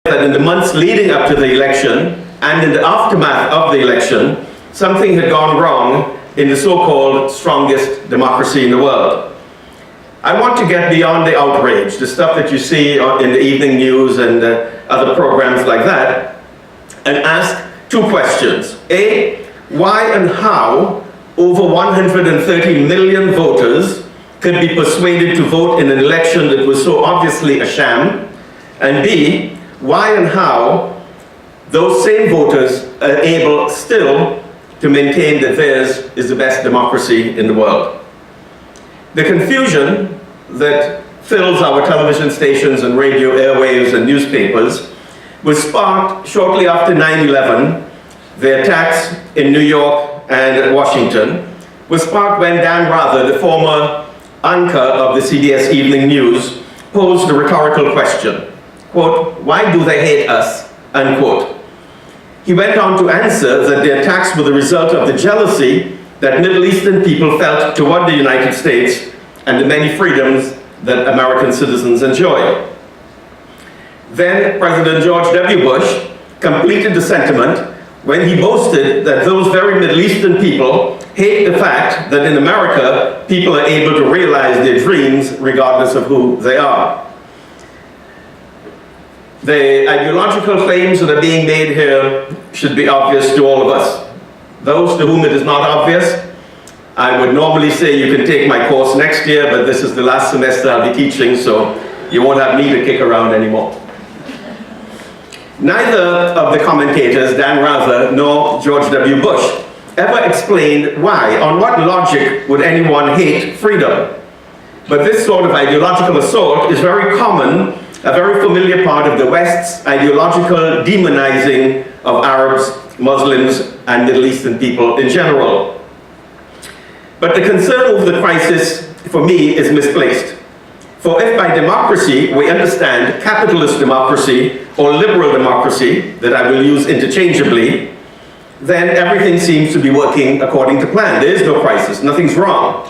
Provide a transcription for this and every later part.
that in the months leading up to the election and in the aftermath of the election, something had gone wrong in the so-called strongest democracy in the world. I want to get beyond the outrage, the stuff that you see in the evening news and other programs like that, and ask two questions. A, why and how over 130 million voters could be persuaded to vote in an election that was so obviously a sham? And B, why and how those same voters are able still to maintain that theirs is the best democracy in the world? The confusion that fills our television stations and radio airwaves and newspapers was sparked shortly after 9/11, the attacks in New York and Washington, was sparked when Dan Rather, the former anchor of the CBS Evening News, posed a rhetorical question, quote, "Why do they hate us?" unquote. He went on to answer that the attacks were the result of the jealousy that Middle Eastern people felt toward the United States and the many freedoms that American citizens enjoy. Then President George W. Bush completed the sentiment when he boasted that those very Middle Eastern people hate the fact that in America, people are able to realize their dreams regardless of who they are. The ideological claims that are being made here should be obvious to all of us. Those to whom it is not obvious, I would normally say you can take my course next year, but this is the last semester I'll be teaching, so you won't have me to kick around anymore. Neither of the commentators, Dan Rather nor George W. Bush, ever explained why, on what logic would anyone hate freedom. But this sort of ideological assault is very common, a very familiar part of the West's ideological demonizing of Arabs, Muslims, and Middle Eastern people in general. But the concern over the crisis, for me, is misplaced. For if by democracy we understand capitalist democracy or liberal democracy, that I will use interchangeably, then everything seems to be working according to plan. There is no crisis, nothing's wrong.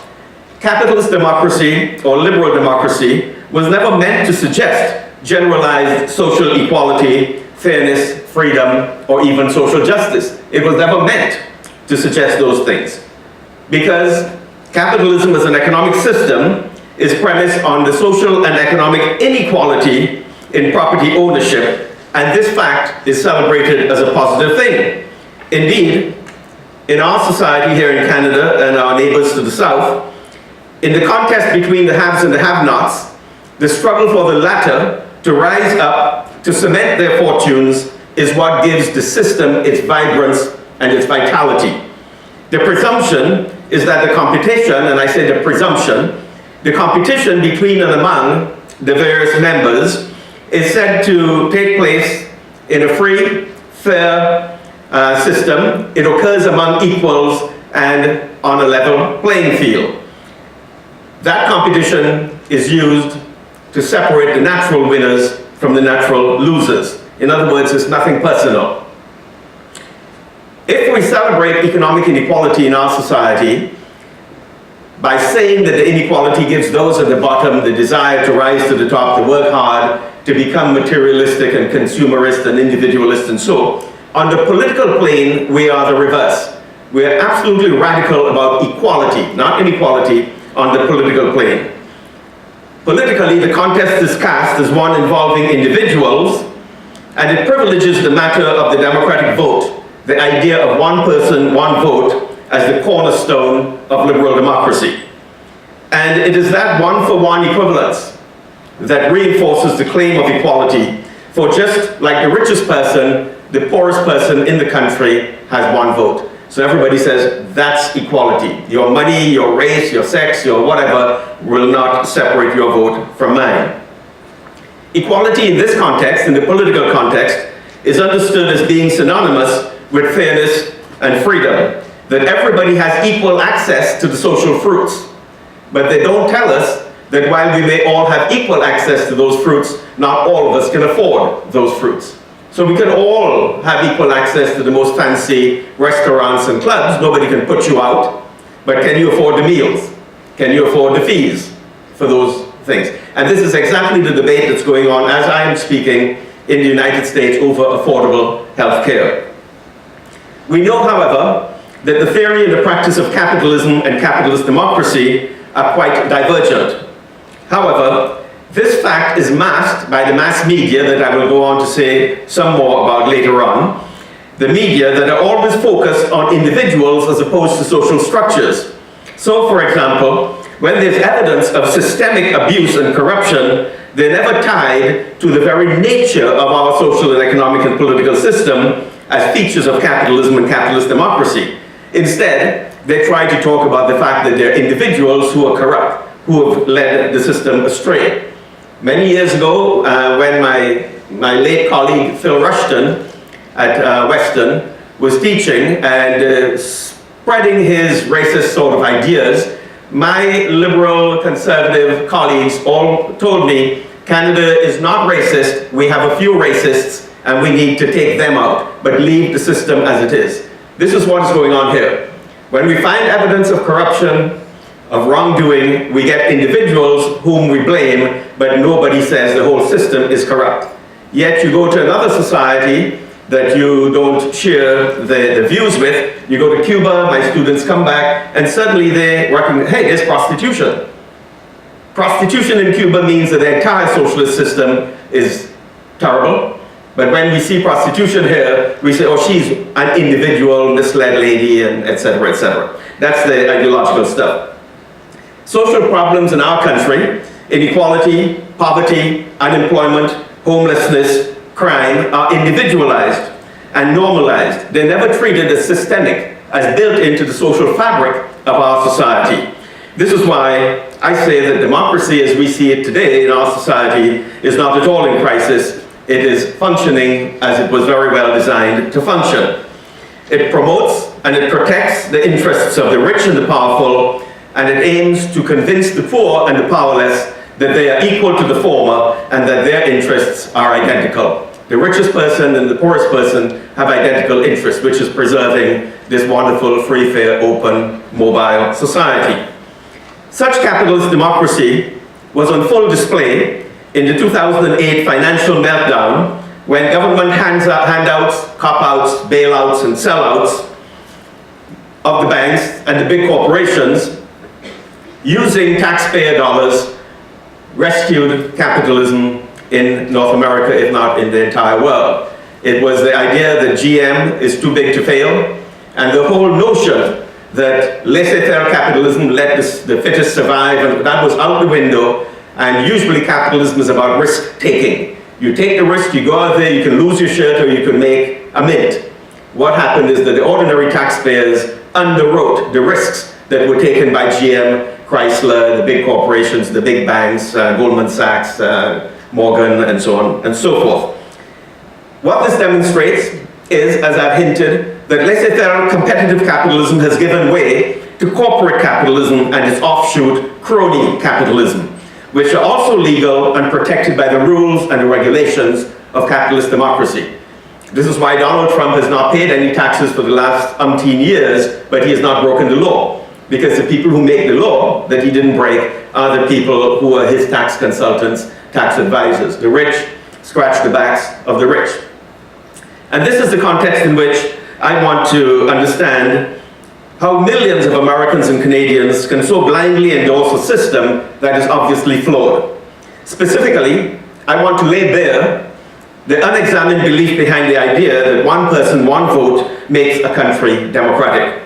Capitalist democracy or liberal democracy was never meant to suggest generalized social equality, fairness, freedom, or even social justice. It was never meant to suggest those things. Because capitalism as an economic system is premised on the social and economic inequality in property ownership, and this fact is celebrated as a positive thing. Indeed, in our society here in Canada and our neighbors to the south, in the contest between the haves and the have-nots, the struggle for the latter to rise up, to cement their fortunes, is what gives the system its vibrance and its vitality. The presumption is that the competition, and I say the presumption, the competition between and among the various members is said to take place in a free, fair system. It occurs among equals and on a level playing field. That competition is used to separate the natural winners from the natural losers. In other words, it's nothing personal. If we celebrate economic inequality in our society by saying that the inequality gives those at the bottom the desire to rise to the top, to work hard, to become materialistic and consumerist and individualist and so, on the political plane, we are the reverse. We are absolutely radical about equality, not inequality, on the political plane. Politically, the contest is cast as one involving individuals, and it privileges the matter of the democratic vote, the idea of one person, one vote, as the cornerstone of liberal democracy. And it is that one-for-one equivalence that reinforces the claim of equality, for just like the richest person, the poorest person in the country has one vote. So everybody says, that's equality. Your money, your race, your sex, your whatever will not separate your vote from mine. Equality in this context, in the political context, is understood as being synonymous with fairness and freedom, that everybody has equal access to the social fruits. But they don't tell us that while we may all have equal access to those fruits, not all of us can afford those fruits. So we can all have equal access to the most fancy restaurants and clubs. Nobody can put you out. But can you afford the meals? Can you afford the fees for those things? And this is exactly the debate that's going on as I am speaking in the United States over affordable health care. We know, however, that the theory and the practice of capitalism and capitalist democracy are quite divergent. However, this fact is masked by the mass media that I will go on to say some more about later on. The media that are always focused on individuals as opposed to social structures. So, for example, when there's evidence of systemic abuse and corruption, they're never tied to the very nature of our social and economic and political system as features of capitalism and capitalist democracy. Instead, they try to talk about the fact that they're individuals who are corrupt, who have led the system astray. Many years ago, when my late colleague Phil Rushton at Western was teaching and spreading his racist sort of ideas, my liberal conservative colleagues all told me, Canada is not racist, we have a few racists and we need to take them out, but leave the system as it is. This is what is going on here. When we find evidence of corruption, of wrongdoing, we get individuals whom we blame, but nobody says the whole system is corrupt. Yet you go to another society that you don't share the views with, you go to Cuba, my students come back, and suddenly they recognize, hey, there's prostitution. Prostitution in Cuba means that the entire socialist system is terrible. But when we see prostitution here, we say, oh, she's an individual, misled lady, and et cetera, et cetera. That's the ideological stuff. Social problems in our country, inequality, poverty, unemployment, homelessness, crime, are individualized and normalized. They're never treated as systemic, as built into the social fabric of our society. This is why I say that democracy as we see it today in our society is not at all in crisis. It is functioning as it was very well designed to function. It promotes and it protects the interests of the rich and the powerful, and it aims to convince the poor and the powerless that they are equal to the former and that their interests are identical. The richest person and the poorest person have identical interests, which is preserving this wonderful, free, fair, open, mobile society. Such capitalist democracy was on full display in the 2008 financial meltdown, when government handouts, cop-outs, bailouts, and sellouts of the banks and the big corporations, using taxpayer dollars, rescued capitalism in North America, if not in the entire world. It was the idea that GM is too big to fail, and the whole notion that laissez-faire capitalism let the fittest survive, and that was out the window. And usually capitalism is about risk-taking. You take the risk, you go out there, you can lose your shirt or you can make a mint. What happened is that the ordinary taxpayers underwrote the risks that were taken by GM, Chrysler, the big corporations, the big banks, Goldman Sachs, Morgan, and so on and so forth. What this demonstrates is, as I've hinted, that laissez-faire competitive capitalism has given way to corporate capitalism and its offshoot crony capitalism, which are also legal and protected by the rules and the regulations of capitalist democracy. This is why Donald Trump has not paid any taxes for the last umpteen years, but he has not broken the law. Because the people who make the law that he didn't break are the people who are his tax consultants, tax advisors. The rich scratch the backs of the rich. And this is the context in which I want to understand how millions of Americans and Canadians can so blindly endorse a system that is obviously flawed. Specifically, I want to lay bare the unexamined belief behind the idea that one person, one vote makes a country democratic.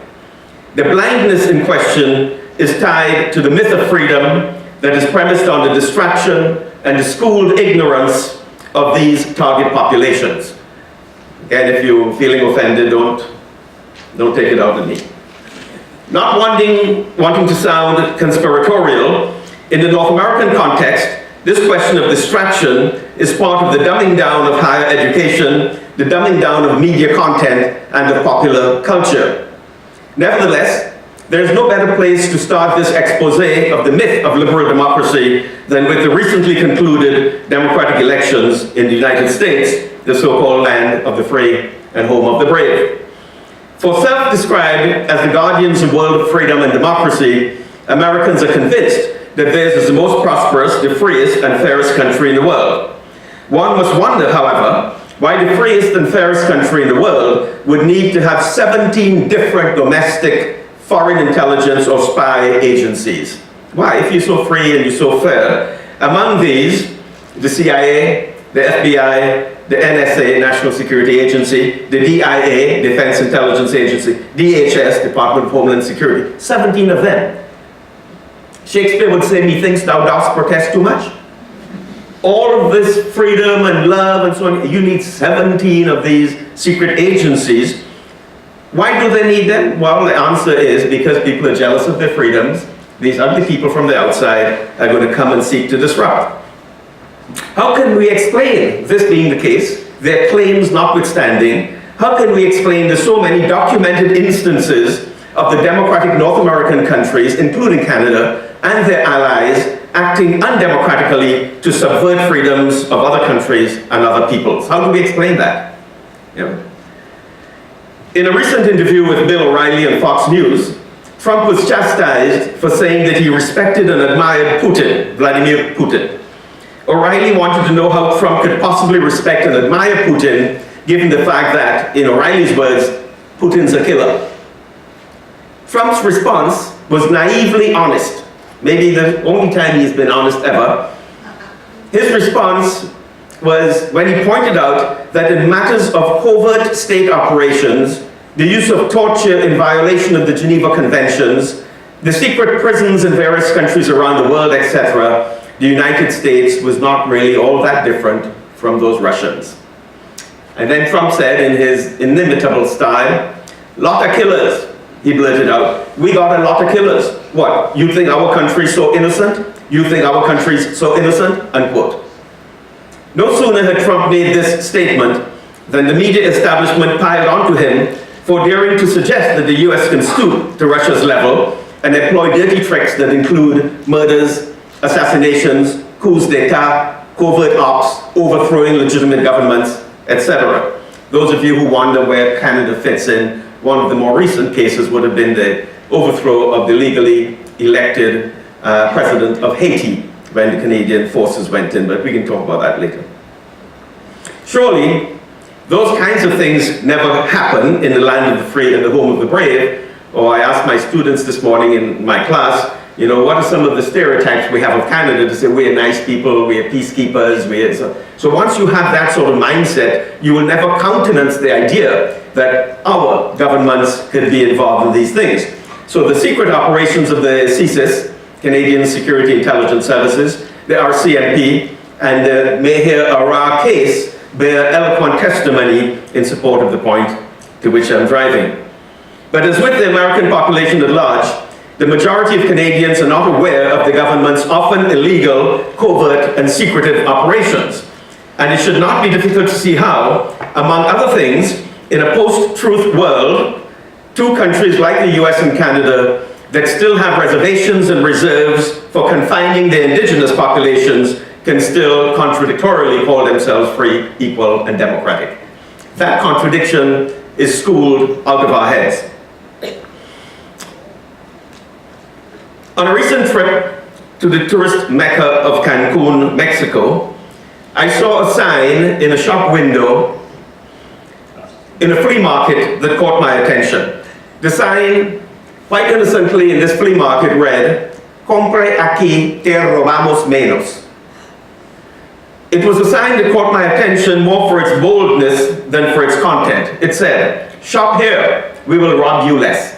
The blindness in question is tied to the myth of freedom that is premised on the distraction and the schooled ignorance of these target populations. Again, if you're feeling offended, don't take it out on me. Not wanting to sound conspiratorial, in the North American context, this question of distraction is part of the dumbing down of higher education, the dumbing down of media content, and of popular culture. Nevertheless, there is no better place to start this expose of the myth of liberal democracy than with the recently concluded democratic elections in the United States, the so-called land of the free and home of the brave. For self-described as the guardians of world of freedom and democracy, Americans are convinced that theirs is the most prosperous, the freest, and fairest country in the world. One must wonder, however, why the freest and fairest country in the world would need to have 17 different domestic foreign intelligence or spy agencies. Why, if you're so free and you're so fair? Among these, the CIA, the FBI, the NSA, National Security Agency, the DIA, Defense Intelligence Agency, DHS, Department of Homeland Security, 17 of them. Shakespeare would say, methinks thou dost protest too much. All of this freedom and love and so on, you need 17 of these secret agencies. Why do they need them? Well, the answer is because people are jealous of their freedoms. These ugly people from the outside are going to come and seek to disrupt. How can we explain this being the case, their claims notwithstanding? How can we explain the so many documented instances of the democratic North American countries, including Canada, and their allies acting undemocratically to subvert freedoms of other countries and other peoples? How do we explain that? Yeah. In a recent interview with Bill O'Reilly on Fox News, Trump was chastised for saying that he respected and admired Putin, Vladimir Putin. O'Reilly wanted to know how Trump could possibly respect and admire Putin, given the fact that, in O'Reilly's words, Putin's a killer. Trump's response was naively honest. Maybe the only time he's been honest ever. His response was when he pointed out that in matters of covert state operations, the use of torture in violation of the Geneva Conventions, the secret prisons in various countries around the world, etc., the United States was not really all that different from those Russians. And then Trump said in his inimitable style, "Lot of killers," he blurted out. "We got a lot of killers. What, you think our country's so innocent? You think our country's so innocent?" Unquote. No sooner had Trump made this statement than the media establishment piled onto him for daring to suggest that the US can stoop to Russia's level and employ dirty tricks that include murders, assassinations, coups d'etat, covert ops, overthrowing legitimate governments, etc. Those of you who wonder where Canada fits in, one of the more recent cases would have been the overthrow of the legally elected president of Haiti when the Canadian forces went in, but we can talk about that later. Surely, those kinds of things never happen in the land of the free and the home of the brave. Or I asked my students this morning in my class, you know, what are some of the stereotypes we have of Canada to say we're nice people, we're peacekeepers, so once you have that sort of mindset, you will never countenance the idea that our governments could be involved in these things. So the secret operations of the CSIS, Canadian Security Intelligence Services, the RCMP, and the Meher Arar case bear eloquent testimony in support of the point to which I'm driving. But as with the American population at large, the majority of Canadians are not aware of the government's often illegal, covert, and secretive operations. And it should not be difficult to see how, among other things, in a post-truth world, two countries like the US and Canada that still have reservations and reserves for confining their indigenous populations can still contradictorily call themselves free, equal, and democratic. That contradiction is schooled out of our heads. On a recent trip to the tourist mecca of Cancun, Mexico, I saw a sign in a shop window in a flea market that caught my attention. The sign, quite innocently in this flea market, read, "Compre aquí, te robamos menos." It was a sign that caught my attention more for its boldness than for its content. It said, "Shop here, we will rob you less."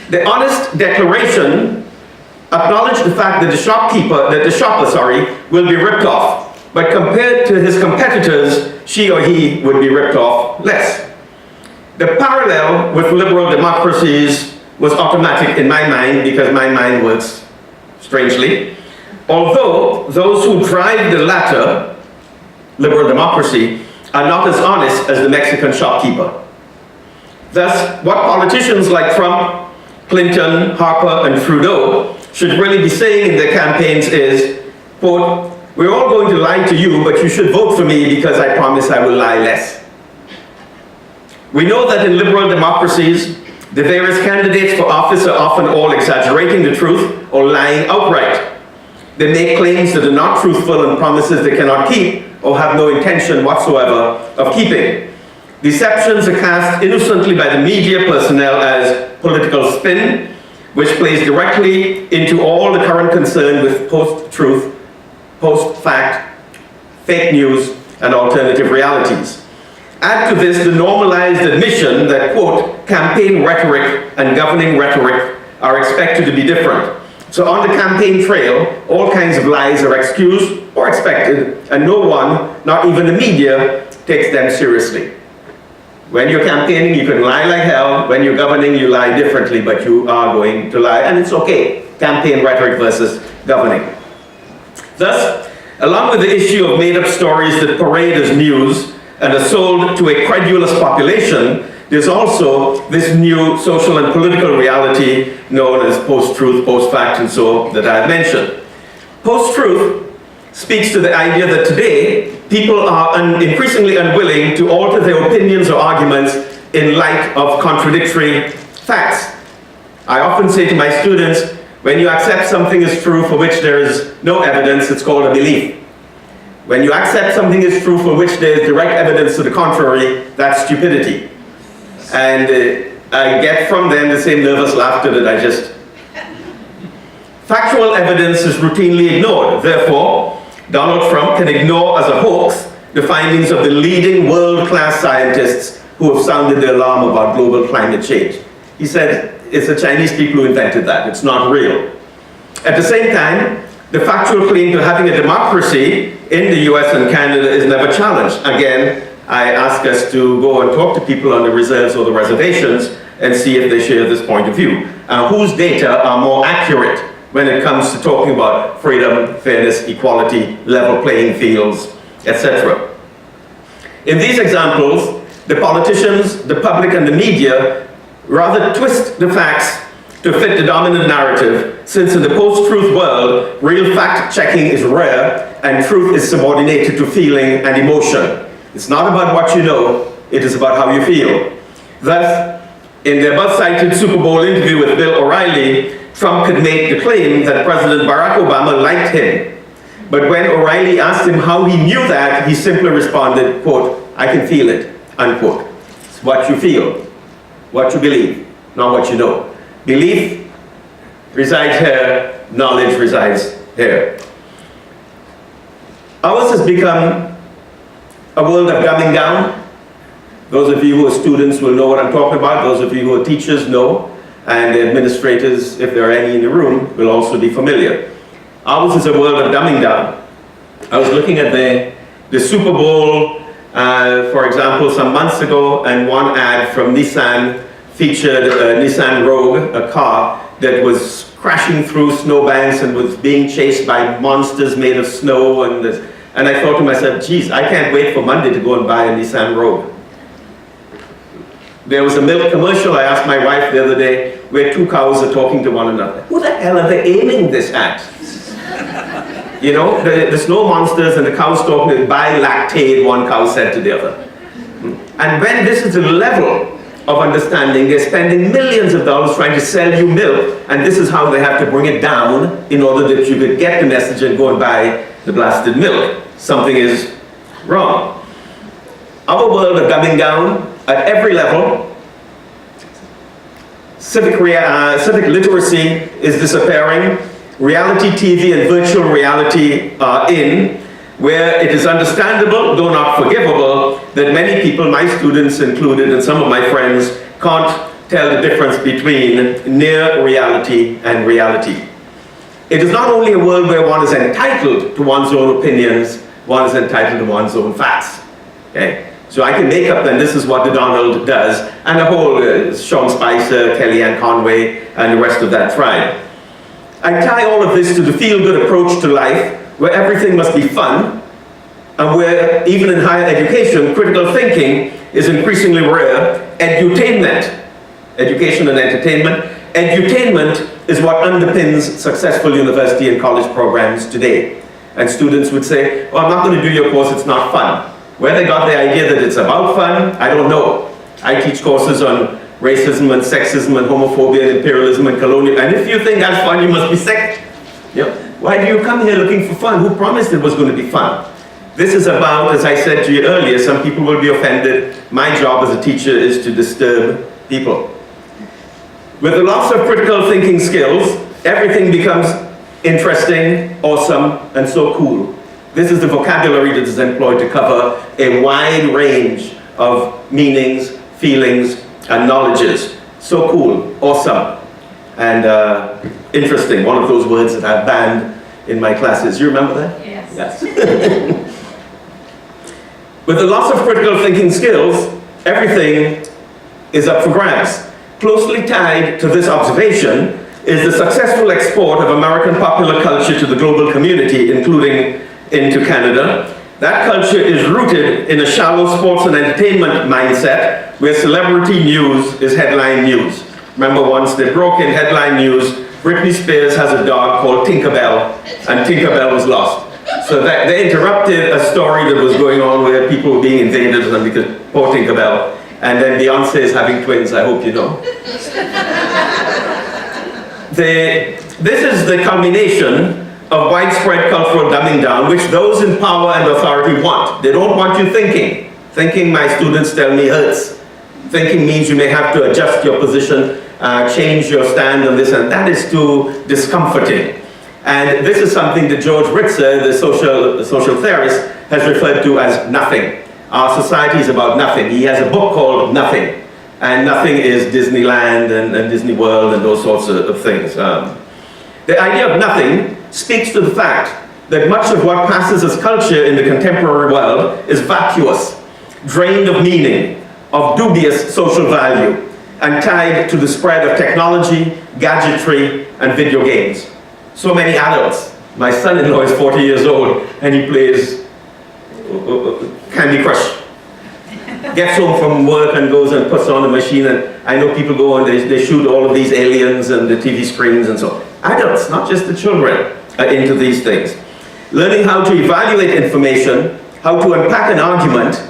The honest declaration acknowledged the fact that the shopper will be ripped off, but compared to his competitors, she or he would be ripped off less. The parallel with liberal democracies was automatic in my mind because my mind works strangely. Although those who drive the latter, liberal democracy, are not as honest as the Mexican shopkeeper. Thus, what politicians like Trump, Clinton, Harper, and Trudeau should really be saying in their campaigns is, quote, "We're all going to lie to you, but you should vote for me because I promise I will lie less." We know that in liberal democracies, the various candidates for office are often all exaggerating the truth or lying outright. They make claims that are not truthful and promises they cannot keep or have no intention whatsoever of keeping. Deceptions are cast innocently by the media personnel as political spin, which plays directly into all the current concern with post-truth, post-fact, fake news, and alternative realities. Add to this the normalized admission that, quote, campaign rhetoric and governing rhetoric are expected to be different. So on the campaign trail, all kinds of lies are excused or expected, and no one, not even the media, takes them seriously. When you're campaigning, you can lie like hell. When you're governing, you lie differently, but you are going to lie, and it's okay. Campaign rhetoric versus governing. Thus, along with the issue of made-up stories that parade as news and are sold to a credulous population, there's also this new social and political reality known as post-truth, post-fact, and so that I've mentioned. Post-truth speaks to the idea that today, people are increasingly unwilling to alter their opinions or arguments in light of contradictory facts. I often say to my students, when you accept something as true for which there is no evidence, it's called a belief. When you accept something as true for which there is direct evidence to the contrary, that's stupidity. And I get from them the same nervous laughter that I just... Factual evidence is routinely ignored. Therefore, Donald Trump can ignore as a hoax the findings of the leading world-class scientists who have sounded the alarm about global climate change. He said it's the Chinese people who invented that. It's not real. At the same time, the factual claim to having a democracy in the US and Canada is never challenged. Again, I ask us to go and talk to people on the reserves or the reservations and see if they share this point of view. Whose data are more accurate when it comes to talking about freedom, fairness, equality, level playing fields, etc. In these examples, the politicians, the public, and the media rather twist the facts to fit the dominant narrative, since in the post-truth world, real fact-checking is rare and truth is subordinated to feeling and emotion. It's not about what you know, it is about how you feel. Thus, in the above-cited Super Bowl interview with Bill O'Reilly, Trump could make the claim that President Barack Obama liked him. But when O'Reilly asked him how he knew that, he simply responded, quote, I can feel it, unquote. It's what you feel, what you believe, not what you know. Belief resides here, knowledge resides here. Ours has become a world of dumbing down. Those of you who are students will know what I'm talking about. Those of you who are teachers know. And the administrators, if there are any in the room, will also be familiar. Ours is a world of dumbing down. I was looking at the Super Bowl, for example, some months ago, and one ad from Nissan featured a Nissan Rogue, a car that was crashing through snowbanks and was being chased by monsters made of snow. And I thought to myself, geez, I can't wait for Monday to go and buy a Nissan Rogue. There was a milk commercial. I asked my wife the other day, where two cows are talking to one another. Who the hell are they aiming this at? You know, the snow monsters and the cows talking, buy Lactaid, one cow said to the other. And when this is the level of understanding, they're spending millions of dollars trying to sell you milk, and this is how they have to bring it down in order that you could get the message and go and buy the blasted milk. Something is wrong. Our world of dumbing down at every level. Civic literacy is disappearing. Reality TV and virtual reality are in, where it is understandable, though not forgivable, that many people, my students included and some of my friends, can't tell the difference between near reality and reality. It is not only a world where one is entitled to one's own opinions, one is entitled to one's own facts. Okay? So I can make up then this is what the Donald does, and the whole Sean Spicer, Kellyanne Conway, and the rest of that tribe. I tie all of this to the feel-good approach to life, where everything must be fun, and where, even in higher education, critical thinking is increasingly rare. Edutainment, education and entertainment. Edutainment is what underpins successful university and college programs today. And students would say, well, I'm not going to do your course, it's not fun. Where they got the idea that it's about fun, I don't know. I teach courses on racism and sexism and homophobia and imperialism and colonial, and if you think that's fun, you must be sick. Yep. Why do you come here looking for fun? Who promised it was going to be fun? This is about, as I said to you earlier, some people will be offended. My job as a teacher is to disturb people. With the loss of critical thinking skills, everything becomes interesting, awesome, and so cool. This is the vocabulary that is employed to cover a wide range of meanings, feelings, and knowledges. So cool, awesome, and interesting. One of those words that I've banned in my classes. You remember that? Yes. Yes. With the loss of critical thinking skills, everything is up for grabs. Closely tied to this observation is the successful export of American popular culture to the global community, including into Canada. That culture is rooted in a shallow sports and entertainment mindset where celebrity news is headline news. Remember, once they broke in headline news, Britney Spears has a dog called Tinkerbell, and Tinkerbell was lost. So that they interrupted a story that was going on where people were being invaded, and because poor Tinkerbell. And then Beyonce is having twins, I hope you know. This is the culmination of widespread cultural dumbing down, which those in power and authority want. They don't want you thinking. Thinking, my students tell me, hurts. Thinking means you may have to adjust your position, change your stand on this, and that is too discomforting. And this is something that George Ritzer, the social theorist, has referred to as nothing. Our society is about nothing. He has a book called Nothing. And nothing is Disneyland and Disney World and those sorts of things. The idea of nothing speaks to the fact that much of what passes as culture in the contemporary world is vacuous, drained of meaning, of dubious social value, and tied to the spread of technology, gadgetry, and video games. So many adults. My son-in-law is 40 years old and he plays Candy Crush. Gets home from work and goes and puts on a machine, and I know people go and they shoot all of these aliens and the TV screens and so on. Adults, not just the children, are into these things. Learning how to evaluate information, how to unpack an argument,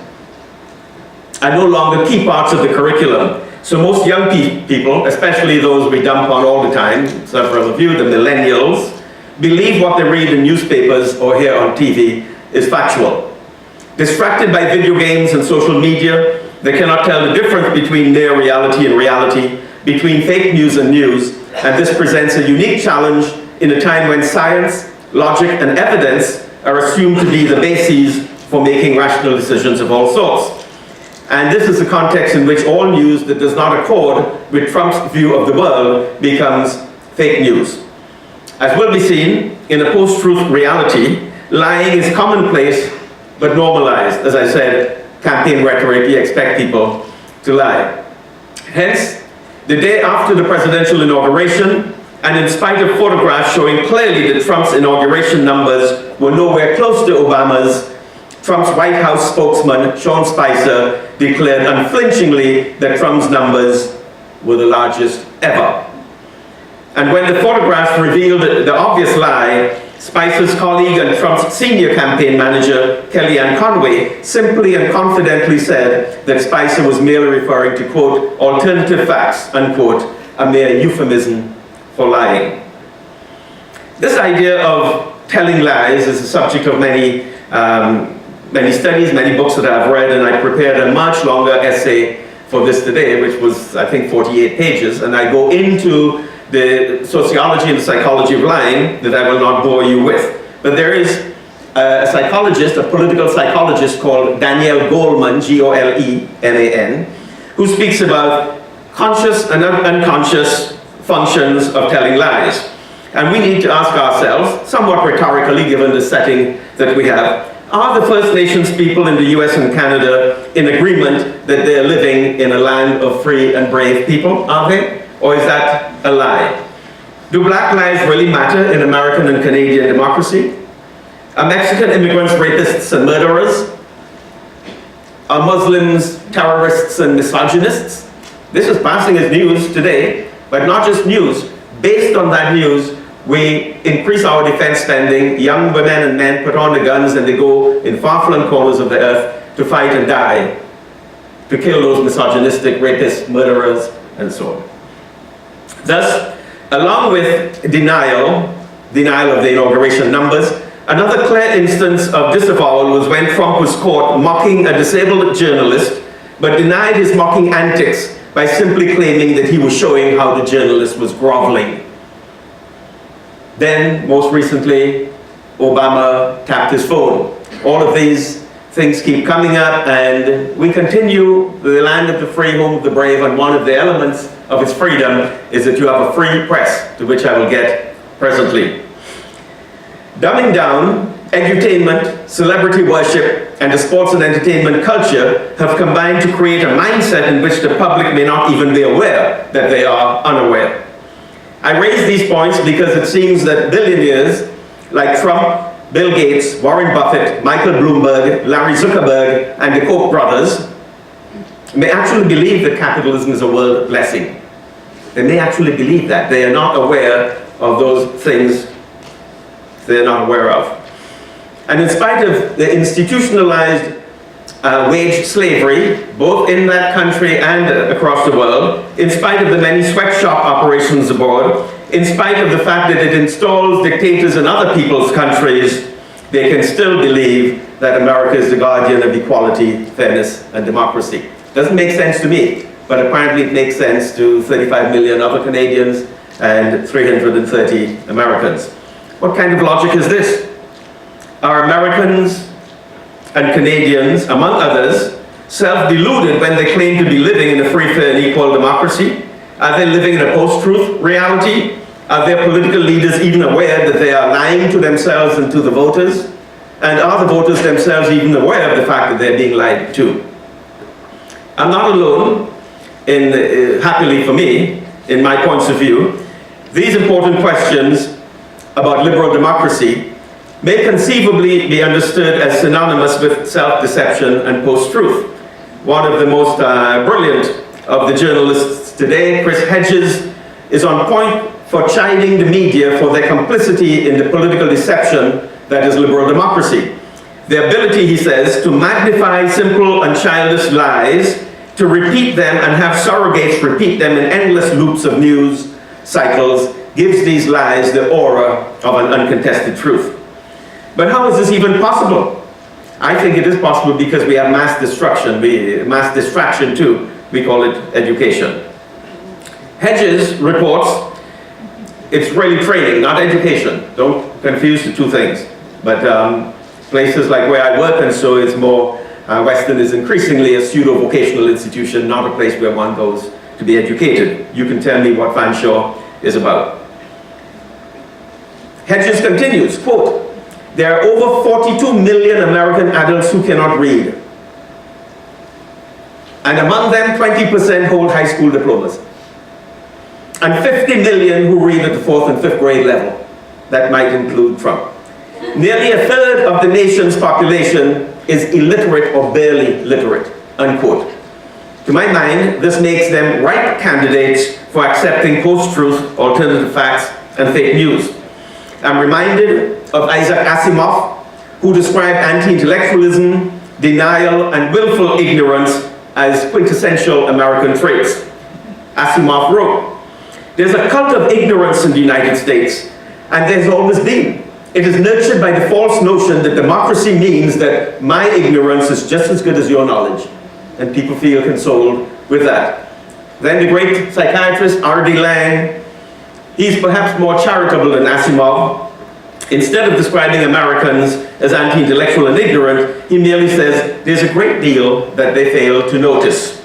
are no longer key parts of the curriculum. So most young people, especially those we dump on all the time, several of you, the millennials, believe what they read in newspapers or hear on TV is factual. Distracted by video games and social media, they cannot tell the difference between near reality and reality, between fake news and news, and this presents a unique challenge in a time when science, logic, and evidence are assumed to be the bases for making rational decisions of all sorts. And this is the context in which all news that does not accord with Trump's view of the world becomes fake news. As will be seen, in a post-truth reality, lying is commonplace but normalized. As I said, campaign rhetoric, you expect people to lie. Hence, the day after the presidential inauguration, and in spite of photographs showing clearly that Trump's inauguration numbers were nowhere close to Obama's, Trump's White House spokesman, Sean Spicer, declared unflinchingly that Trump's numbers were the largest ever. And when the photographs revealed the obvious lie, Spicer's colleague and Trump's senior campaign manager, Kellyanne Conway, simply and confidently said that Spicer was merely referring to, quote, alternative facts, unquote, a mere euphemism for lying. This idea of telling lies is the subject of many studies, many books that I've read, and I prepared a much longer essay for this today, which was, I think, 48 pages, and I go into the sociology and psychology of lying that I will not bore you with. But there is a psychologist, a political psychologist called Daniel Goleman, G-O-L-E-M-A-N, who speaks about conscious and unconscious functions of telling lies. And we need to ask ourselves, somewhat rhetorically given the setting that we have, are the First Nations people in the US and Canada in agreement that they're living in a land of free and brave people? Are they? Or is that a lie? Do black lives really matter in American and Canadian democracy? Are Mexican immigrants rapists and murderers? Are Muslims terrorists and misogynists? This is passing as news today, but not just news. Based on that news, we increase our defense spending. Young women and men put on the guns and they go in far-flung corners of the earth to fight and die, to kill those misogynistic rapists, murderers, and so on. Thus, along with denial denial of the inauguration numbers. Another clear instance of disavowal was when Trump was caught mocking a disabled journalist, but denied his mocking antics by simply claiming that he was showing how the journalist was groveling. Then, most recently, Obama tapped his phone. All of these things keep coming up, and we continue the land of the free, home of the brave, and one of the elements of its freedom is that you have a free press, to which I will get presently. Dumbing down, edutainment, celebrity worship, and the sports and entertainment culture have combined to create a mindset in which the public may not even be aware that they are unaware. I raise these points because it seems that billionaires like Trump, Bill Gates, Warren Buffett, Michael Bloomberg, Larry Zuckerberg, and the Koch brothers may actually believe that capitalism is a world blessing. They may actually believe that. They are not aware of those things they're not aware of. And in spite of the institutionalized wage slavery, both in that country and across the world, in spite of the many sweatshop operations abroad, in spite of the fact that it installs dictators in other people's countries, they can still believe that America is the guardian of equality, fairness, and democracy. Doesn't make sense to me, but apparently it makes sense to 35 million other Canadians and 330 Americans. What kind of logic is this? Are Americans and Canadians, among others, self-deluded when they claim to be living in a free, fair, and equal democracy? Are they living in a post-truth reality? Are their political leaders even aware that they are lying to themselves and to the voters? And are the voters themselves even aware of the fact that they're being lied to? I'm not alone, happily for me, in my points of view. These important questions about liberal democracy may conceivably be understood as synonymous with self-deception and post-truth. One of the most brilliant of the journalists today, Chris Hedges, is on point for chiding the media for their complicity in the political deception that is liberal democracy. The ability, he says, to magnify simple and childish lies, to repeat them and have surrogates repeat them in endless loops of news cycles, gives these lies the aura of an uncontested truth. But how is this even possible? I think it is possible because we have mass destruction, mass distraction too. We call it education. Hedges reports it's really training, not education. Don't confuse the two things. But places like where I work, and so it's more, Western is increasingly a pseudo-vocational institution, not a place where one goes to be educated. You can tell me what Fanshawe is about. Hedges continues, quote, there are over 42 million American adults who cannot read. And among them, 20% hold high school diplomas. And 50 million who read at the 4th and 5th grade level. That might include Trump. Nearly a third of the nation's population is illiterate or barely literate, unquote. To my mind, this makes them ripe candidates for accepting post-truth, alternative facts, and fake news. I'm reminded of Isaac Asimov, who described anti-intellectualism, denial, and willful ignorance as quintessential American traits. Asimov wrote, there's a cult of ignorance in the United States, and there's always been. It is nurtured by the false notion that democracy means that my ignorance is just as good as your knowledge, and people feel consoled with that. Then the great psychiatrist R.D. Laing, he's perhaps more charitable than Asimov. Instead of describing Americans as anti-intellectual and ignorant, he merely says there's a great deal that they fail to notice.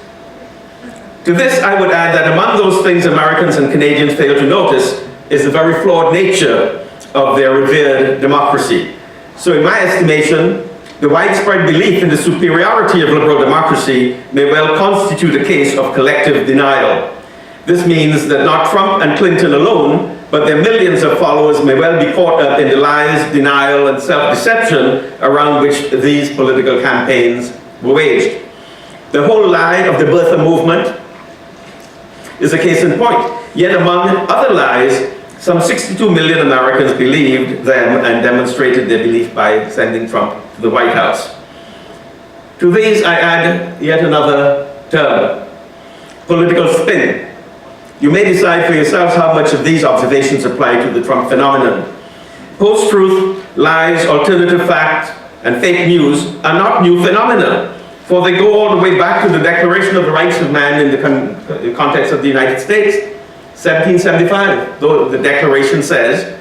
To this, I would add that among those things Americans and Canadians fail to notice is the very flawed nature of their revered democracy. So in my estimation, the widespread belief in the superiority of liberal democracy may well constitute a case of collective denial. This means that not Trump and Clinton alone, but their millions of followers may well be caught up in the lies, denial, and self-deception around which these political campaigns were waged. The whole lie of the birther movement is a case in point. Yet among other lies, some 62 million Americans believed them and demonstrated their belief by sending Trump to the White House. To these I add yet another term, political spin. You may decide for yourselves how much of these observations apply to the Trump phenomenon. Post-truth, lies, alternative fact, and fake news are not new phenomena, for they go all the way back to the Declaration of the Rights of Man in the context of the United States, 1775. Though the Declaration says,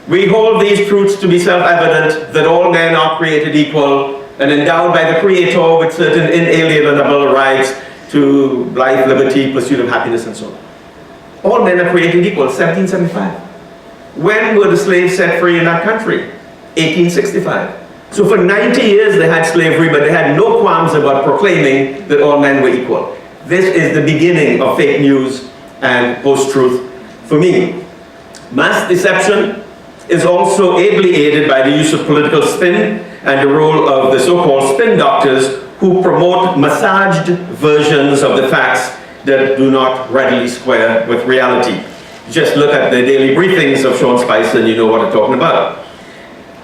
"We hold these truths to be self-evident, that all men are created equal and endowed by the Creator with certain inalienable rights to life, liberty, pursuit of happiness," and so on. All men are created equal, 1775. When were the slaves set free in that country? 1865. So for 90 years they had slavery, but they had no qualms about proclaiming that all men were equal. This is the beginning of fake news and post-truth for me. Mass deception is also ably aided by the use of political spin and the role of the so-called spin doctors who promote massaged versions of the facts that do not readily square with reality. Just look at the daily briefings of Sean Spicer and you know what I'm talking about.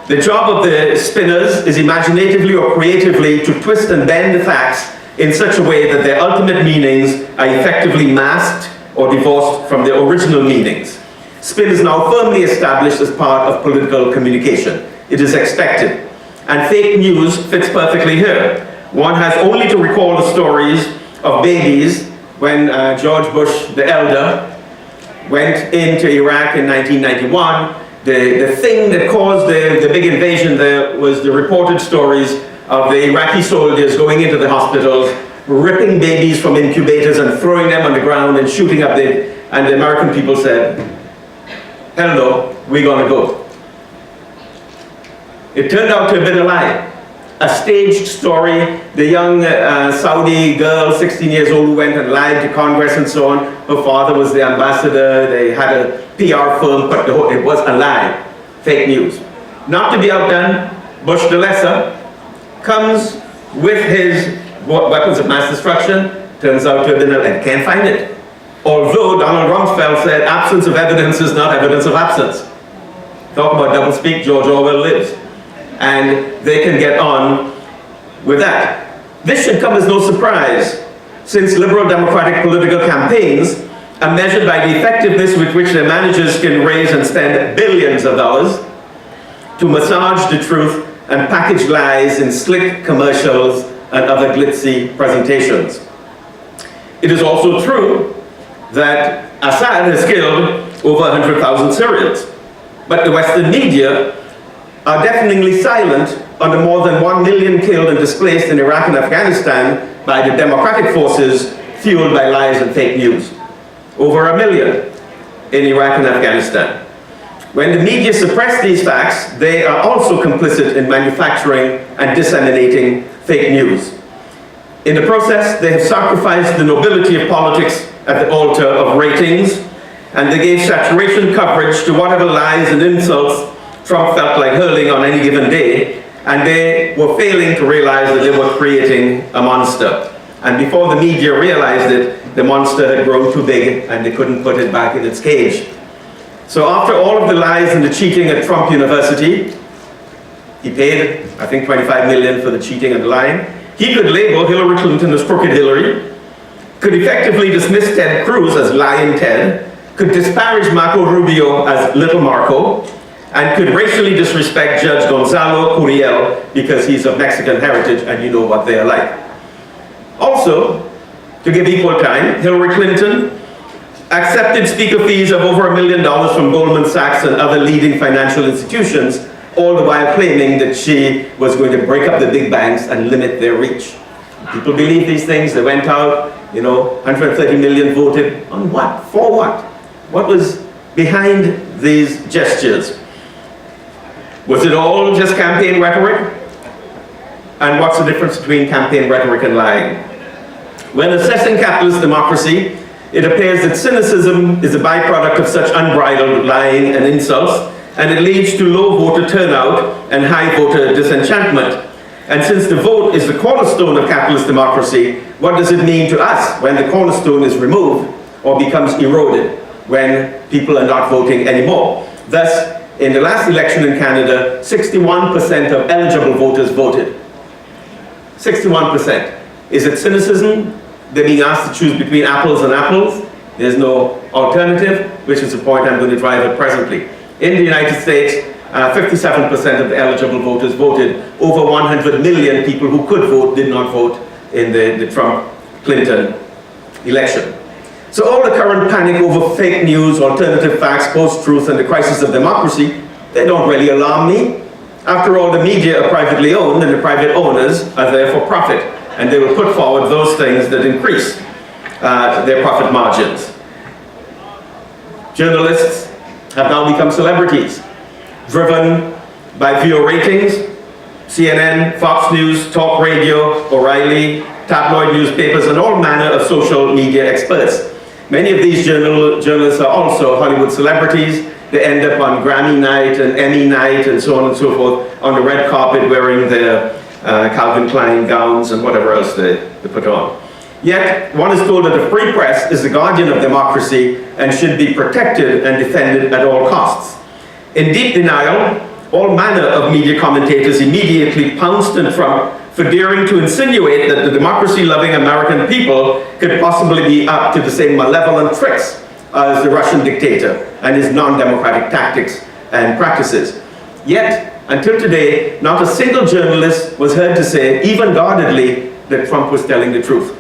The job of the spinners is imaginatively or creatively to twist and bend the facts in such a way that their ultimate meanings are effectively masked or divorced from their original meanings. Spin is now firmly established as part of political communication. It is expected. And fake news fits perfectly here. One has only to recall the stories of babies when George Bush the elder went into Iraq in 1991. The thing that caused the big invasion there was the reported stories of the Iraqi soldiers going into the hospitals, ripping babies from incubators and throwing them on the ground and shooting up and the American people said, "Hell no, we're gonna go." It turned out to have been a lie. A staged story. The young Saudi girl, 16 years old, who went and lied to Congress and so on. Her father was the ambassador. They had a PR firm, but it was a lie. Fake news. Not to be outdone, Bush the Lesser comes with his weapons of mass destruction. Turns out to have been a lie. Can't find it. Although Donald Rumsfeld said absence of evidence is not evidence of absence. Talk about doublespeak, George Orwell lives. And they can get on with that. This should come as no surprise, since liberal democratic political campaigns are measured by the effectiveness with which their managers can raise and spend billions of dollars to massage the truth and package lies in slick commercials and other glitzy presentations. It is also true that Assad has killed over 100,000 Syrians, but the Western media are deafeningly silent on the more than 1 million killed and displaced in Iraq and Afghanistan by the democratic forces fueled by lies and fake news. Over 1 million in Iraq and Afghanistan. When the media suppress these facts, they are also complicit in manufacturing and disseminating fake news. In the process, they have sacrificed the nobility of politics at the altar of ratings, and they gave saturation coverage to whatever lies and insults Trump felt like hurling on any given day, and they were failing to realize that they were creating a monster. And before the media realized it, the monster had grown too big and they couldn't put it back in its cage. So after all of the lies and the cheating at Trump University, he paid, I think, $25 million for the cheating and the lying. He could label Hillary Clinton as Crooked Hillary, could effectively dismiss Ted Cruz as Lying Ted, could disparage Marco Rubio as Little Marco, and could racially disrespect Judge Gonzalo Curiel because he's of Mexican heritage and you know what they are like. Also, to give equal time, Hillary Clinton accepted speaker fees of over $1 million from Goldman Sachs and other leading financial institutions, all the while claiming that she was going to break up the big banks and limit their reach. People believe these things. They went out, 130 million voted. On what? For what? What was behind these gestures? Was it all just campaign rhetoric? And what's the difference between campaign rhetoric and lying? When assessing capitalist democracy, it appears that cynicism is a byproduct of such unbridled lying and insults, and it leads to low voter turnout and high voter disenchantment. And since the vote is the cornerstone of capitalist democracy, what does it mean to us when the cornerstone is removed or becomes eroded, when people are not voting anymore? Thus, in the last election in Canada, 61% of eligible voters voted. 61%. Is it cynicism? They're being asked to choose between apples and apples. There's no alternative, which is the point I'm going to drive at presently. In the United States, 57% of the eligible voters voted. Over 100 million people who could vote did not vote in the Trump-Clinton election. So all the current panic over fake news, alternative facts, post-truth, and the crisis of democracy, they don't really alarm me. After all, the media are privately owned, and the private owners are there for profit, and they will put forward those things that increase their profit margins. Journalists have now become celebrities, driven by viewer ratings. CNN, Fox News, Talk Radio, O'Reilly, tabloid newspapers, and all manner of social media experts. Many of these journalists are also Hollywood celebrities. They end up on Grammy night and Emmy night and so on and so forth on the red carpet wearing their Calvin Klein gowns and whatever else they put on. Yet, one is told that the free press is the guardian of democracy and should be protected and defended at all costs. In deep denial, all manner of media commentators immediately pounced on Trump for daring to insinuate that the democracy-loving American people could possibly be up to the same malevolent tricks as the Russian dictator and his non-democratic tactics and practices. Yet, until today, not a single journalist was heard to say, even guardedly, that Trump was telling the truth.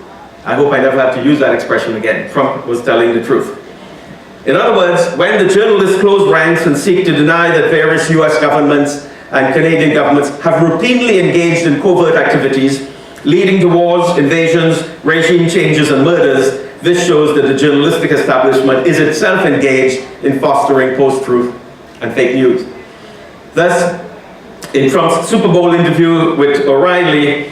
I hope I never have to use that expression again. Trump was telling the truth. In other words, when the journalists close ranks and seek to deny that various US governments and Canadian governments have routinely engaged in covert activities leading to wars, invasions, regime changes, and murders, this shows that the journalistic establishment is itself engaged in fostering post-truth and fake news. Thus, in Trump's Super Bowl interview with O'Reilly,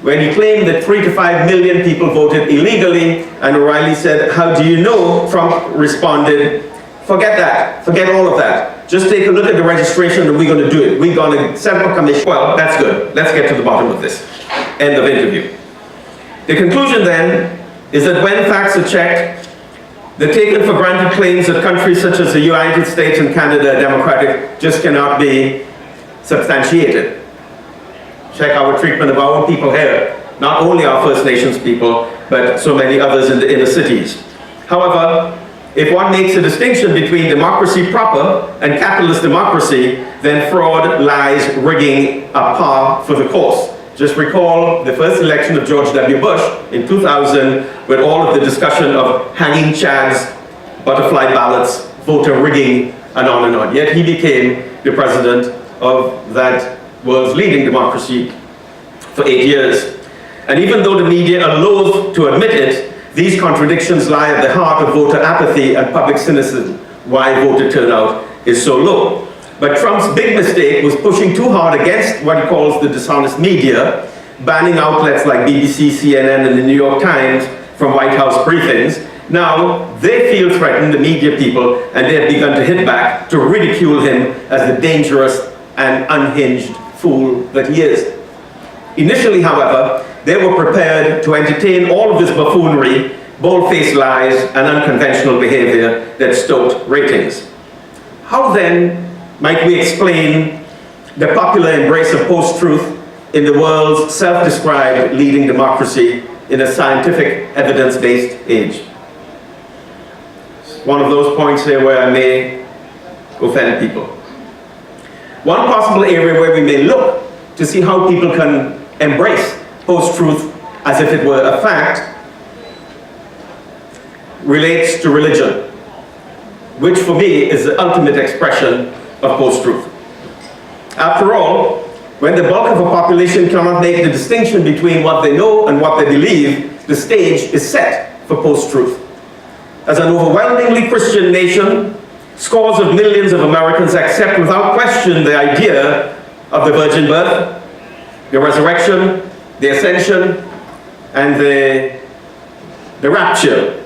when he claimed that 3 to 5 million people voted illegally, and O'Reilly said, "How do you know?" Trump responded, "Forget that, forget all of that. Just take a look at the registration and we're going to do it. We're going to set up a commission." Well, that's good. Let's get to the bottom of this. End of interview. The conclusion then is that when facts are checked, the taken for granted claims that countries such as the United States and Canada are democratic just cannot be substantiated. Check our treatment of our people here, not only our First Nations people, but so many others in the inner cities. However, if one makes a distinction between democracy proper and capitalist democracy, then fraud, lies, rigging are par for the course. Just recall the first election of George W. Bush in 2000, with all of the discussion of hanging chads, butterfly ballots, voter rigging, and on and on. Yet he became the president of that world's leading democracy for 8 years. And even though the media are loath to admit it, these contradictions lie at the heart of voter apathy and public cynicism, why voter turnout is so low. But Trump's big mistake was pushing too hard against what he calls the dishonest media, banning outlets like BBC, CNN, and the New York Times from White House briefings. Now, they feel threatened, the media people, and they have begun to hit back to ridicule him as the dangerous and unhinged fool that he is. Initially, however, they were prepared to entertain all of this buffoonery, bold-faced lies, and unconventional behavior that stoked ratings. How then might we explain the popular embrace of post-truth in the world's self-described leading democracy in a scientific, evidence-based age? One of those points here where I may offend people. One possible area where we may look to see how people can embrace post-truth as if it were a fact relates to religion, which for me is the ultimate expression of post-truth. After all, when the bulk of a population cannot make the distinction between what they know and what they believe, the stage is set for post-truth. As an overwhelmingly Christian nation, scores of millions of Americans accept without question the idea of the virgin birth, the resurrection, the ascension, and the rapture.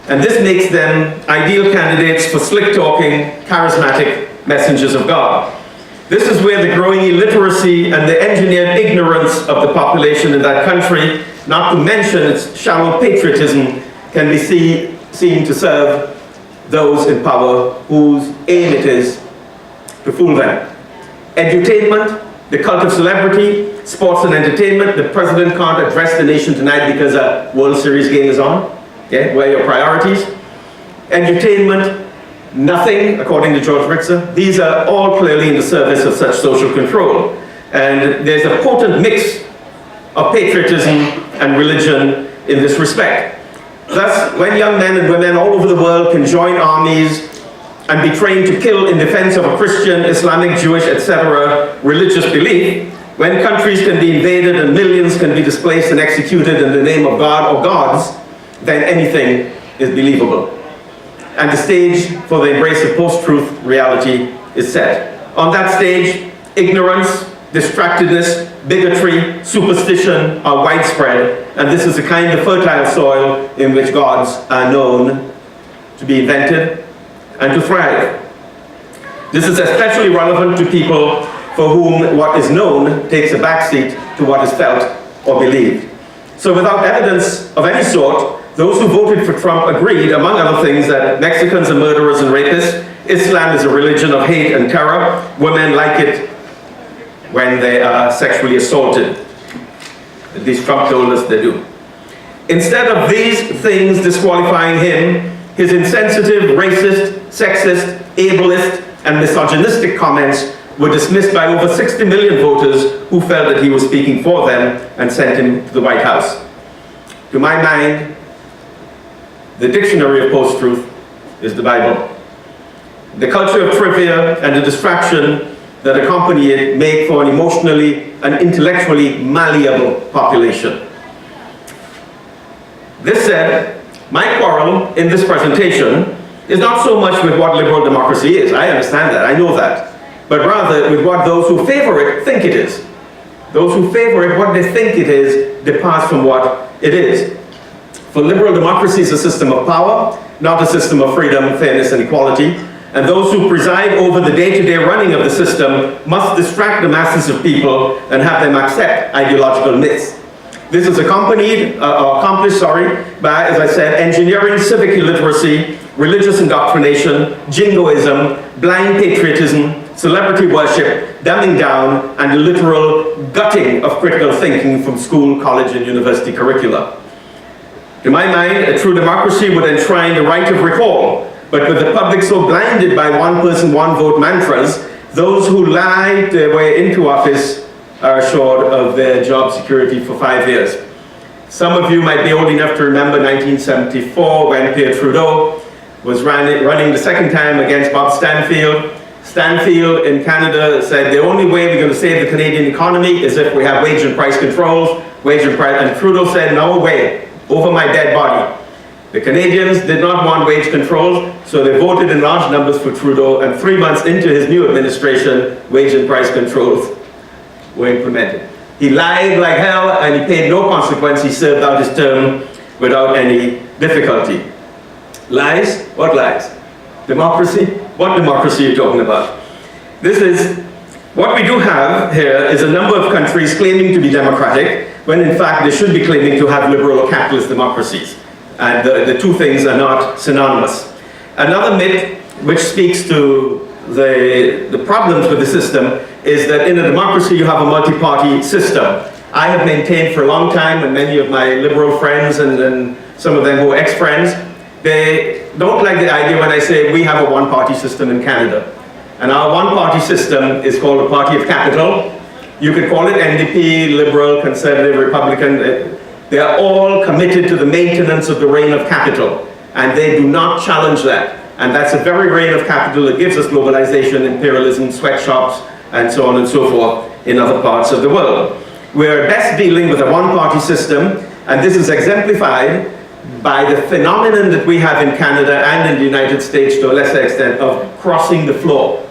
And this makes them ideal candidates for slick-talking, charismatic messengers of God. This is where the growing illiteracy and the engineered ignorance of the population in that country, not to mention its shallow patriotism, can be seen to serve those in power whose aim it is to fool them. Edutainment, the cult of celebrity, sports and entertainment. The president can't address the nation tonight because a World Series game is on. Okay, where are your priorities? Entertainment, Nothing, according to George Ritzer. These are all clearly in the service of such social control. And there's a potent mix of patriotism and religion in this respect. Thus, when young men and women all over the world can join armies and be trained to kill in defense of a Christian, Islamic, Jewish, etc. religious belief, when countries can be invaded and millions can be displaced and executed in the name of God or gods, then anything is believable. And the stage for the embrace of post-truth reality is set. On that stage, ignorance, distractedness, bigotry, superstition are widespread, and this is the kind of fertile soil in which gods are known to be invented and to thrive. This is especially relevant to people for whom what is known takes a backseat to what is felt or believed. So without evidence of any sort, those who voted for Trump agreed, among other things, that Mexicans are murderers and rapists, Islam is a religion of hate and terror, women like it when they are sexually assaulted. At least Trump told us they do. Instead of these things disqualifying him, his insensitive, racist, sexist, ableist, and misogynistic comments were dismissed by over 60 million voters who felt that he was speaking for them and sent him to the White House. To my mind, the dictionary of post-truth is the Bible. The culture of trivia and the distraction that accompany it make for an emotionally and intellectually malleable population. This said, my quarrel in this presentation is not so much with what liberal democracy is. I understand that, I know that. But rather with what those who favor it think it is. Those who favor it, what they think it is, departs from what it is. For liberal democracy is a system of power, not a system of freedom, fairness, and equality. And those who preside over the day-to-day running of the system must distract the masses of people and have them accept ideological myths. This is accomplished by, as I said, engineering civic illiteracy, religious indoctrination, jingoism, blind patriotism, celebrity worship, dumbing down, and the literal gutting of critical thinking from school, college, and university curricula. To my mind, a true democracy would enshrine the right of recall, but with the public so blinded by one person, one vote mantras, those who lied their way into office are assured of their job security for 5 years. Some of you might be old enough to remember 1974 when Pierre Trudeau was running the second time against Bob Stanfield. Stanfield in Canada said the only way we're going to save the Canadian economy is if we have wage and price controls, and Trudeau said, no way, over my dead body. The Canadians did not want wage controls, so they voted in large numbers for Trudeau, and 3 months into his new administration, wage and price controls were implemented. He lied like hell, and he paid no consequence. He served out his term without any difficulty. Lies? What lies? Democracy? What democracy are you talking about? This is, what we do have here is a number of countries claiming to be democratic, when in fact they should be claiming to have liberal or capitalist democracies. And the two things are not synonymous. Another myth which speaks to the problems with the system is that in a democracy you have a multi-party system. I have maintained for a long time, and many of my liberal friends and some of them who are ex-friends, they don't like the idea when I say we have a one-party system in Canada. And our one-party system is called the Party of Capital. You could call it NDP, Liberal, Conservative, Republican. They are all committed to the maintenance of the reign of capital, and they do not challenge that. And that's a very reign of capital that gives us globalization, imperialism, sweatshops, and so on and so forth in other parts of the world. We're best dealing with a one-party system, and this is exemplified by the phenomenon that we have in Canada and in the United States to a lesser extent of crossing the floor.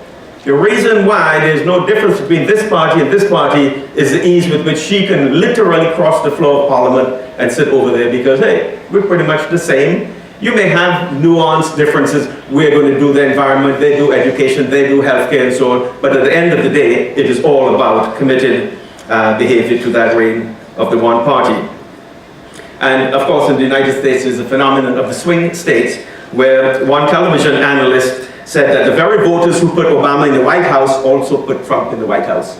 The reason why there's no difference between this party and this party is the ease with which she can literally cross the floor of Parliament and sit over there because, hey, we're pretty much the same. You may have nuanced differences. We're going to do the environment, they do education, they do healthcare and so on. But at the end of the day, it is all about committed behavior to that reign of the one party. And of course, in the United States, there's a phenomenon of the swing states where one television analyst said that the very voters who put Obama in the White House also put Trump in the White House.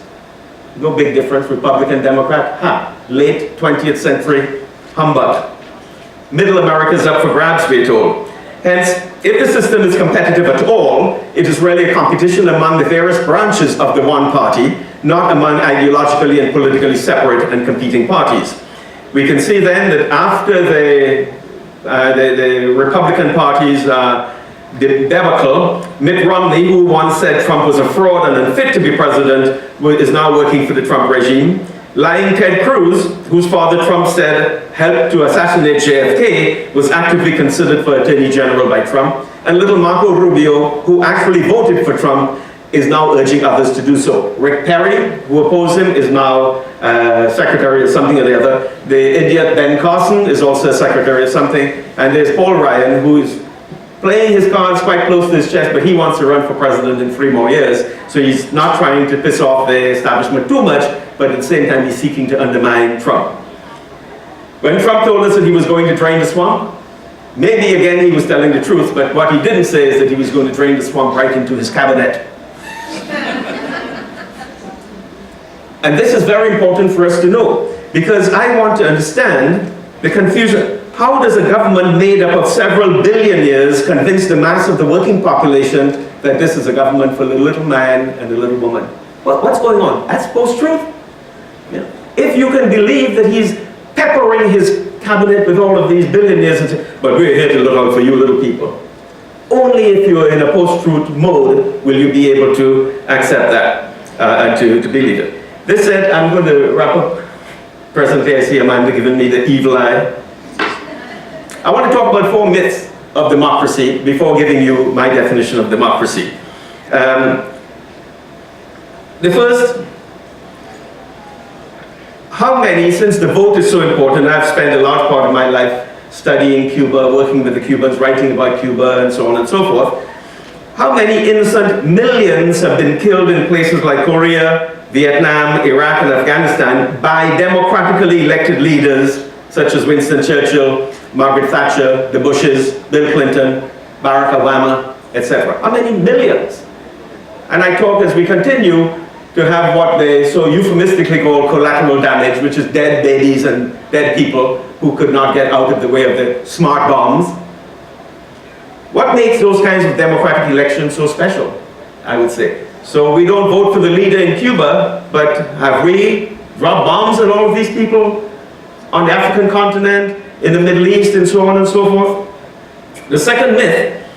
No big difference, Republican, Democrat, late 20th century humbug. Middle America's up for grabs, we're told. Hence, if the system is competitive at all, it is really a competition among the various branches of the one party, not among ideologically and politically separate and competing parties. We can see then that after the Republican Party's debacle, Mitt Romney, who once said Trump was a fraud and unfit to be president, is now working for the Trump regime. Lying Ted Cruz, whose father Trump said helped to assassinate JFK, was actively considered for Attorney General by Trump. And little Marco Rubio, who actually voted for Trump, is now urging others to do so. Rick Perry, who opposed him, is now secretary of something or the other. The idiot Ben Carson is also secretary of something. And there's Paul Ryan, who is playing his cards quite close to his chest, but he wants to run for president in 3 more years. So he's not trying to piss off the establishment too much, but at the same time he's seeking to undermine Trump. When Trump told us that he was going to drain the swamp, maybe again he was telling the truth, but what he didn't say is that he was going to drain the swamp right into his cabinet. And this is very important for us to know, because I want to understand the confusion. How does a government made up of several billionaires convince the mass of the working population that this is a government for the little man and the little woman? Well, what's going on? That's post-truth. Yeah. If you can believe that he's peppering his cabinet with all of these billionaires, and say, but we're here to look out for you little people. Only if you're in a post-truth mode will you be able to accept that and to believe it. This said, I'm going to wrap up. Presently, I see Amanda giving me the evil eye. I want to talk about 4 myths of democracy before giving you my definition of democracy. The first, how many, since the vote is so important, I've spent a large part of my life studying Cuba, working with the Cubans, writing about Cuba, and so on and so forth. How many innocent millions have been killed in places like Korea, Vietnam, Iraq, and Afghanistan by democratically elected leaders such as Winston Churchill, Margaret Thatcher, the Bushes, Bill Clinton, Barack Obama, etc. How many millions? And I talk as we continue to have what they so euphemistically call collateral damage, which is dead babies and dead people who could not get out of the way of the smart bombs. What makes those kinds of democratic elections so special, I would say? So we don't vote for the leader in Cuba, but have we dropped bombs on all of these people on the African continent, in the Middle East, and so on and so forth? The second myth,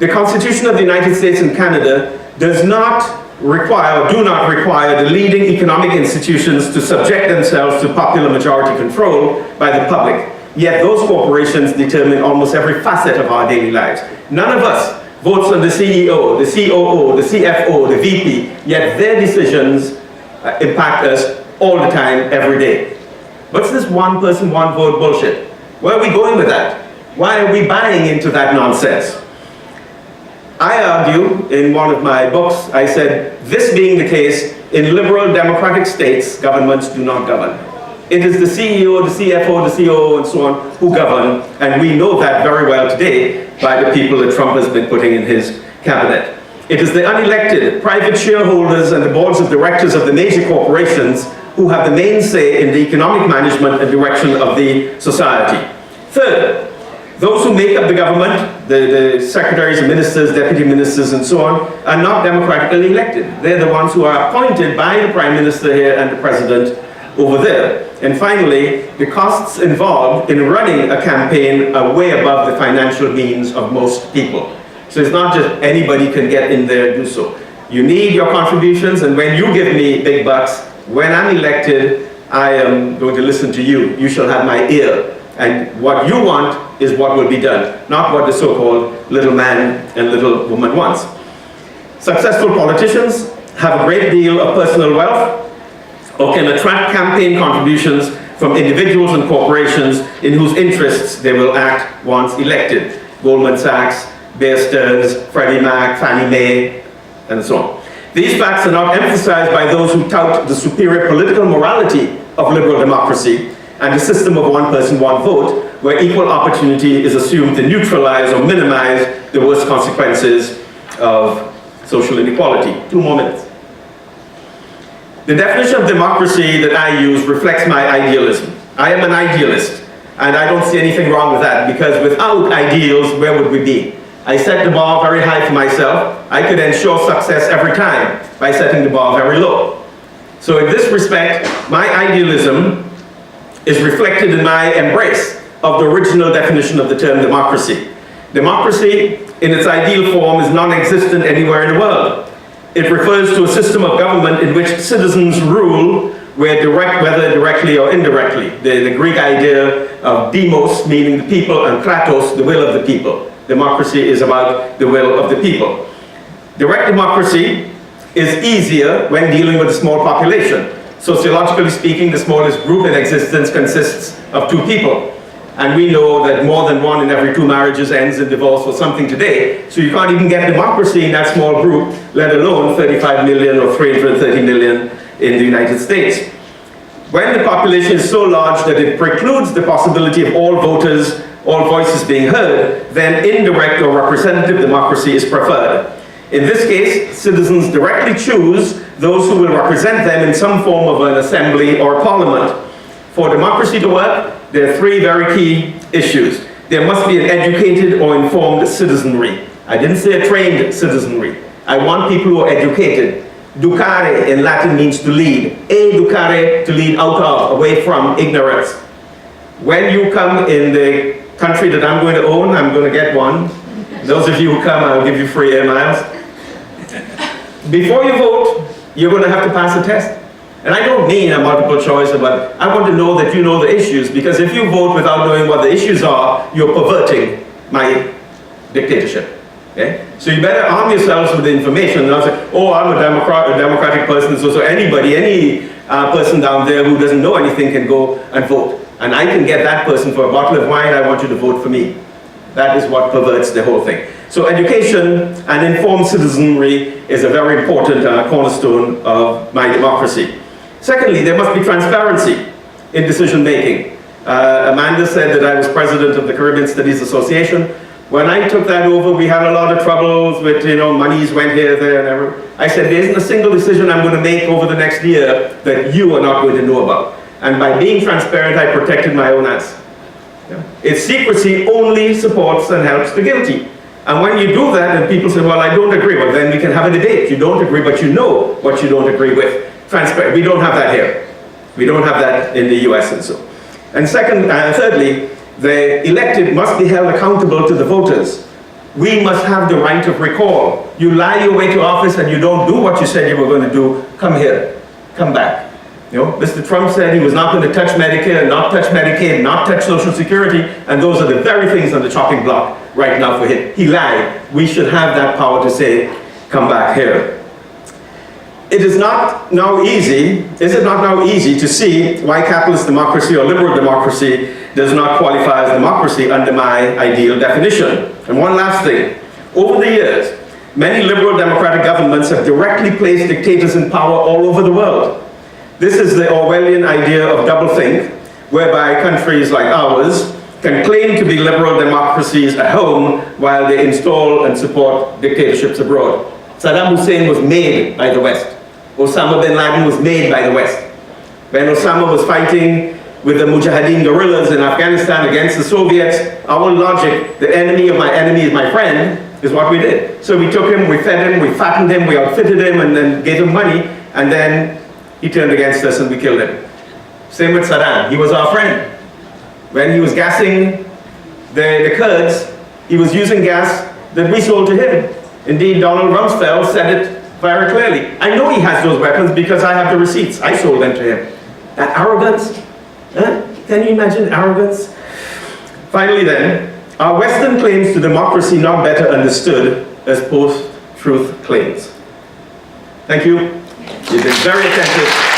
the Constitution of the United States and Canada does not require, or do not require, the leading economic institutions to subject themselves to popular majority control by the public. Yet those corporations determine almost every facet of our daily lives. None of us votes on the CEO, the COO, the CFO, the VP, yet their decisions impact us all the time, every day. What's this one person, one vote bullshit? Where are we going with that? Why are we buying into that nonsense? I argue in one of my books, I said, this being the case, in liberal democratic states, governments do not govern. It is the CEO, the CFO, the COO, and so on who govern, and we know that very well today by the people that Trump has been putting in his cabinet. It is the unelected private shareholders and the boards of directors of the major corporations who have the main say in the economic management and direction of the society. Third, those who make up the government, the secretaries and ministers, deputy ministers, and so on, are not democratically elected. They're the ones who are appointed by the prime minister here and the president over there. And finally, the costs involved in running a campaign are way above the financial means of most people. So it's not just anybody can get in there and do so. You need your contributions, and when you give me big bucks, when I'm elected, I am going to listen to you. You shall have my ear. And what you want is what will be done, not what the so-called little man and little woman wants. Successful politicians have a great deal of personal wealth, or can attract campaign contributions from individuals and corporations in whose interests they will act once elected. Goldman Sachs, Bear Stearns, Freddie Mac, Fannie Mae, and so on. These facts are not emphasized by those who tout the superior political morality of liberal democracy and the system of one person, one vote, where equal opportunity is assumed to neutralize or minimize the worst consequences of social inequality. 2 more minutes. The definition of democracy that I use reflects my idealism. I am an idealist. And I don't see anything wrong with that, because without ideals, where would we be? I set the bar very high for myself. I could ensure success every time by setting the bar very low. So in this respect, my idealism is reflected in my embrace of the original definition of the term democracy. Democracy, in its ideal form, is non-existent anywhere in the world. It refers to a system of government in which citizens rule, whether directly or indirectly. The Greek idea of demos, meaning the people, and kratos, the will of the people. Democracy is about the will of the people. Direct democracy is easier when dealing with a small population. Sociologically speaking, the smallest group in existence consists of 2 people. And we know that more than 1 in every 2 marriages ends in divorce or something today. So you can't even get democracy in that small group, let alone 35 million or 330 million in the United States. When the population is so large that it precludes the possibility of all voters, all voices being heard, then indirect or representative democracy is preferred. In this case, citizens directly choose those who will represent them in some form of an assembly or parliament. For democracy to work, there are 3 very key issues. There must be an educated or informed citizenry. I didn't say a trained citizenry. I want people who are educated. Ducare in Latin means to lead. Educare, to lead out of, away from ignorance. When you come in the country that I'm going to own, I'm going to get one. Those of you who come, I'll give you free air miles. Before you vote, you're going to have to pass a test. And I don't mean a multiple choice, but I want to know that you know the issues, because if you vote without knowing what the issues are, you're perverting my dictatorship. Okay? So you better arm yourselves with the information, and not say, oh, I'm a democratic person, so anybody, any person down there who doesn't know anything can go and vote. And I can get that person for a bottle of wine, I want you to vote for me. That is what perverts the whole thing. So education and informed citizenry is a very important cornerstone of my democracy. Secondly, there must be transparency in decision making. Amanda said that I was president of the Caribbean Studies Association. When I took that over, we had a lot of troubles with, monies went here, there, and everywhere. I said, there isn't a single decision I'm going to make over the next year that you are not going to know about. And by being transparent, I protected my own ass. Yeah. Its secrecy only supports and helps the guilty. And when you do that, and people say, well, I don't agree, well, then we can have a debate. You don't agree, but you know what you don't agree with. Transparent. We don't have that here. We don't have that in the US and so. And thirdly, the elected must be held accountable to the voters. We must have the right of recall. You lie your way to office and you don't do what you said you were going to do, come here, come back. Mr. Trump said he was not going to touch Medicare, not touch Medicaid, not touch Social Security, and those are the very things on the chopping block right now for him. He lied. We should have that power to say, come back here. It is not now easy, is it not now easy to see why capitalist democracy or liberal democracy does not qualify as democracy under my ideal definition? And one last thing. Over the years, many liberal democratic governments have directly placed dictators in power all over the world. This is the Orwellian idea of doublethink, whereby countries like ours can claim to be liberal democracies at home while they install and support dictatorships abroad. Saddam Hussein was made by the West. Osama bin Laden was made by the West. When Osama was fighting with the Mujahideen guerrillas in Afghanistan against the Soviets, our logic, the enemy of my enemy is my friend, is what we did. So we took him, we fed him, we fattened him, we outfitted him, and then gave him money, and then he turned against us and we killed him. Same with Saddam. He was our friend. When he was gassing the Kurds, he was using gas that we sold to him. Indeed, Donald Rumsfeld said it very clearly. I know he has those weapons because I have the receipts. I sold them to him. That arrogance? Huh? Can you imagine arrogance? Finally then, are Western claims to democracy not better understood as post-truth claims? Thank you. You've been very attentive.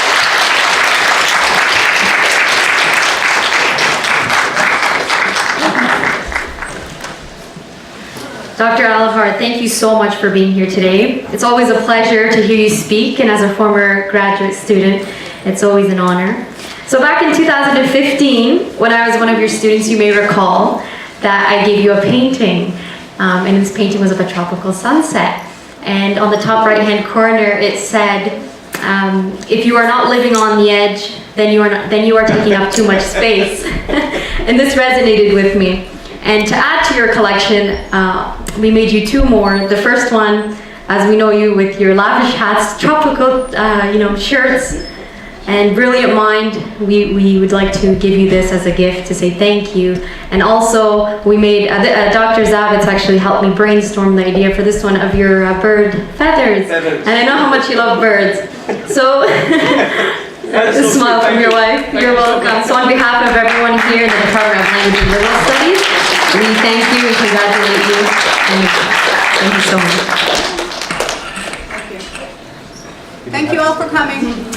Dr. Alahar, thank you so much for being here today. It's always a pleasure to hear you speak, and as a former graduate student, it's always an honor. So back in 2015, when I was one of your students, you may recall that I gave you a painting, and this painting was of a tropical sunset. And on the top right-hand corner, it said, if you are not living on the edge, then you are taking up too much space. And this resonated with me. And to add to your collection, we made you two more. The first one, as we know you with your lavish hats, tropical, shirts, and brilliant mind, we would like to give you this as a gift to say thank you. And also, we made, Dr. Zavitz actually helped me brainstorm the idea for this one of your bird feathers. And I know how much you love birds. So, a smile from your wife. You're welcome. So on behalf of everyone here in the Department of Language and Liberal Studies, we thank you and congratulate you. And thank you so much. Thank you all for coming.